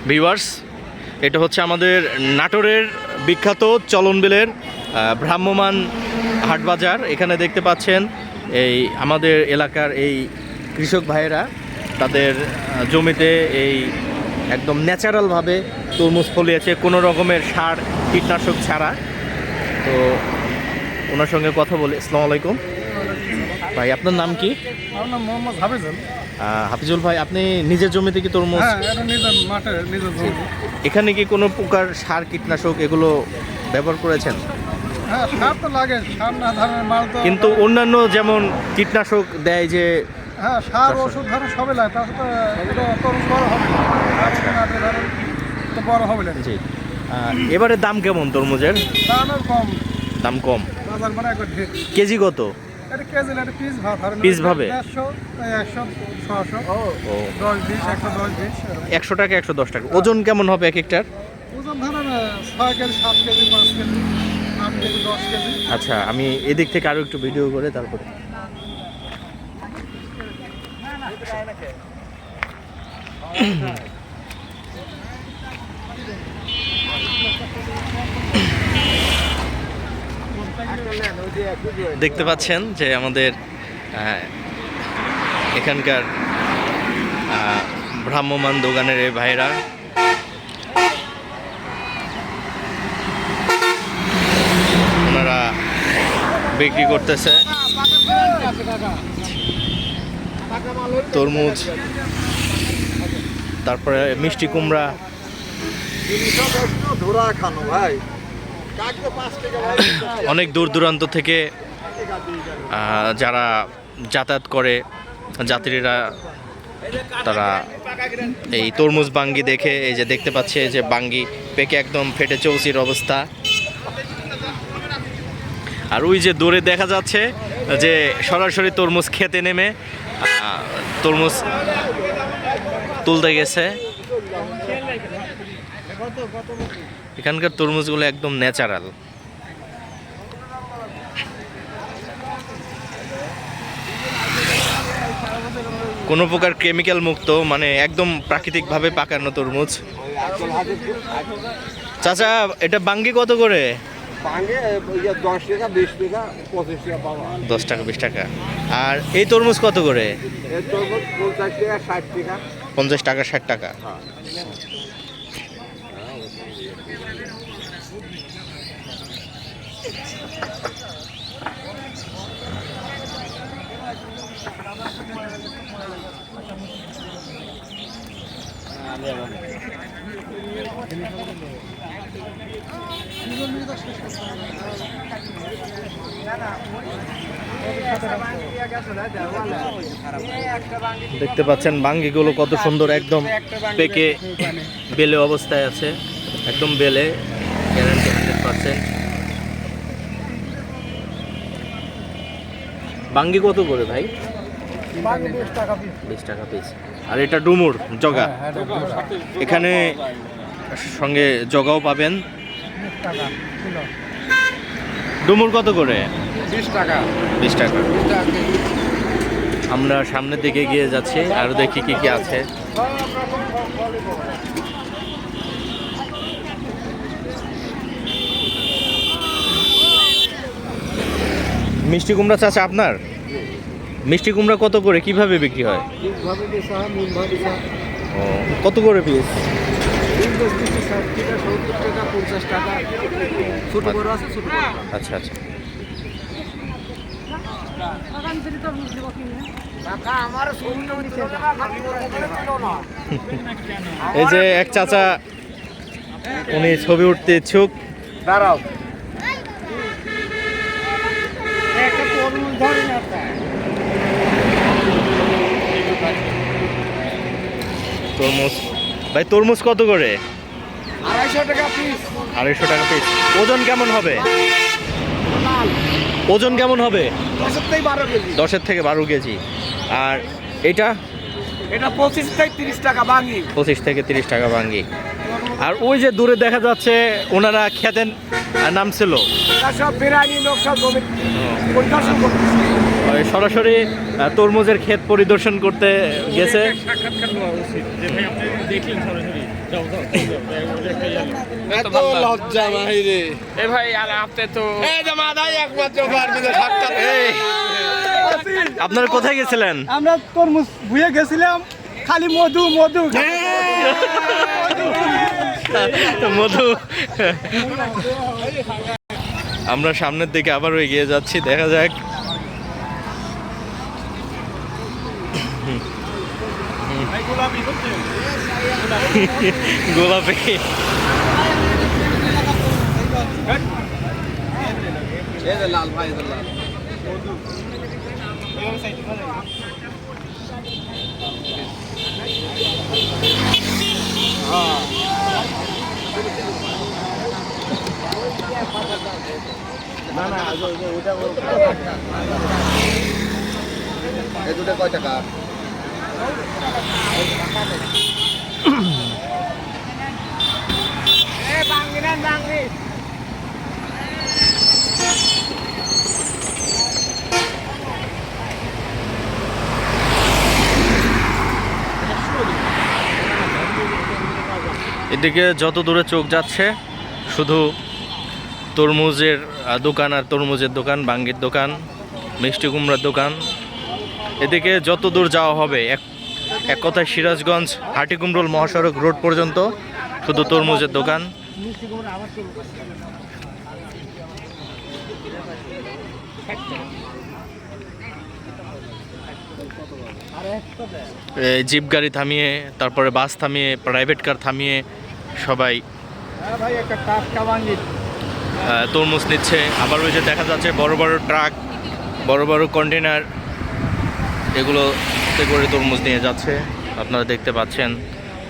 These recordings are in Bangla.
ভিউয়ার্স, এটা হচ্ছে আমাদের নাটোরের বিখ্যাত চলনবিলের ভ্রাম্যমান হাটবাজার। এখানে দেখতে পাচ্ছেন এই আমাদের এলাকার এই কৃষক ভাইয়েরা তাদের জমিতে এই একদম ন্যাচারালভাবে তরমুজ ফলিয়েছে, কোনো রকমের সার কীটনাশক ছাড়া। তো ওনার সঙ্গে কথা বলি। আসসালামু আলাইকুম ভাই, আপনার নাম কি? আমার নাম মোহাম্মদ হাফিজুল। হাফিজুল ভাই, আপনি নিজের জমিতে কি তরমুজ? হ্যাঁ, এটা নিজের মাঠে নিজের জমি। এখানে কি কোনো প্রকার সার কীটনাশক এগুলো ব্যবহার করেছেন? হ্যাঁ, সার তো লাগে, সার না ধরনের মাল তো। কিন্তু অন্যান্য যেমন কীটনাশক দেয় যে, হ্যাঁ, সার ওষুধ ধরেন সবই লাগে, তার সাথে এটা তরমুজ বড় হবে না, ধরেন তো বড় হবে না। জি। এবারে দাম কেমন তরমুজের? দামের কম, দাম কম। বাজার মানে একবার ঠিক। কেজি কত? এটা কেজি না, এটা পিস ভাব ধরেন। পিস ভাবে? 150, 100, 600, ও 10, 20, 110, 20 এরকম। 100 টাকা 110 টাকা। ওজন কেমন হবে এক একটার? ওজন ধরেন 6 KG, 7 KG, 5 KG, 8 KG, 10 KG. আচ্ছা, আমি এদিক থেকে আরও একটু ভিডিও করে তারপরে। দেখতে পাচ্ছেন যে আমাদের এখানকার ভ্রাম্যমান দোকানের এই ভাইরা ওনারা বিক্রি করতেছে তরমুজ, তারপরে মিষ্টি কুমড়া। অনেক দূর দূরান্ত থেকে যারা যাতায়াত করে যাত্রীরা, তারা এই তরমুজ বাঙ্গি দেখে, এই যে দেখতে পাচ্ছে যে বাঙ্গি পেকে একদম ফেটে চৌচির অবস্থা। আর ওই যে দূরে দেখা যাচ্ছে যে সরাসরি তরমুজ খেতে নেমে তরমুজ তুলতে গেছে। এখানকার তরমুজগুলো একদম ন্যাচারাল। কোনো প্রকার কেমিক্যাল মুক্ত, মানে একদম প্রাকৃতিকভাবে পাকানো তরমুজ। চাচা, এটা বাঙ্গি কত করে? 10 টাকা, 20 টাকা, 25 টাকা পাওয়া। 10 টাকা 20 টাকা। আর এই তরমুজ কত করে? 50 টাকা, 60 টাকা। 50 টাকা 60 টাকা। দেখতে পাচ্ছেন বাঙ্গিগুলো কত সুন্দর, একদম পেকে বেলে অবস্থায় আছে, একদম বেলে, গ্যারান্টি 100%। বাঙ্গি কত করে ভাই? 20 টাকা পিস। আর এটা ডুমুর জগা, এখানে সঙ্গে জগাও পাবেন। ডুমুর কত করে? 20 টাকা। 20 টাকা। আমরা সামনের দিকে গিয়ে যাচ্ছি, আরো দেখি কি কি আছে। মিষ্টি কুমড়া চাচা আপনার? মিষ্টি কুমড়া কত করে, কিভাবে বিক্রি হয়? ও, কত করে পিস? 70 টাকা, 50 টাকা। ছোট বড় আছে, ছোট বড়। আচ্ছা আচ্ছা। এই যে এক চাচা, উনি ছবি উঠতে ইচ্ছুক। দাঁড়াও। তরমুজ ভাই, তরমুজ কত করে? 250 টাকা পিস। 250 টাকা পিস। ওজন কেমন হবে? ওজন কেমন হবে? 10 থেকে 12 কেজি। আর এটা? এটা 25 থেকে 30 টাকা বাঙ্গি। 25 থেকে 30 টাকা বাঙ্গি। আর ওই যে দূরে দেখা যাচ্ছে ওনারা খেতেন নামছিল, সব বিরানি লোক, সব জমি পরিদর্শন করতেছে। সরাসরি তরমুজের ক্ষেত পরিদর্শন করতে গেছে। সাক্ষাৎকার নেওয়া উচিত যে ভাই আপনি দেখলেন সরাসরি যাও যাও এত লজ্জা মাহিরে এ ভাই আর আপনি তো এই যে মাদাই একমাত্র পারবি যে সাক্ষাৎ এই, আপনারা কোথায় গেছিলেন? আমরা তরমুজ ভুয়ে গেছিলাম, খালি মধু মধু মধু। আমরা সামনের দিকে আবারও এগিয়ে যাচ্ছি, দেখা যাক। গোলাপি এই যে লাল ভাই, এই যে লাল এই দুটো কয় টাকা? এদিকে যত দূরে চোখ যাচ্ছে শুধু তরমুজের দোকান আর তরমুজের দোকান, বাঙ্গির দোকান, মিষ্টি কুমড়ার দোকান। এদিকে যত দূর যাওয়া হবে এক কথায় সিরাজগঞ্জ হাটিকুমরুল মহাসড়ক রোড পর্যন্ত শুধু তরমুজের দোকান। জিপ গাড়ি থামিয়ে, তারপরে বাস থামিয়ে, প্রাইভেট কার থামিয়ে সবাই ভাই একটা টাটকা বাঙ্গি তরমুজ নিচ্ছে। আবার ওই যে দেখা যাচ্ছে বড় বড় ট্রাক, বড় বড় কন্টেনার, এগুলোতে করে তরমুজ নিয়ে যাচ্ছে। আপনারা দেখতে পাচ্ছেন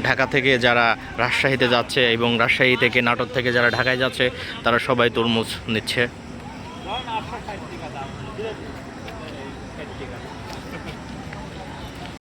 ঢাকা থেকে যারা রাজশাহীতে যাচ্ছে এবং রাজশাহী থেকে নাটোর থেকে যারা ঢাকায় যাচ্ছে তারা সবাই তরমুজ নিচ্ছে।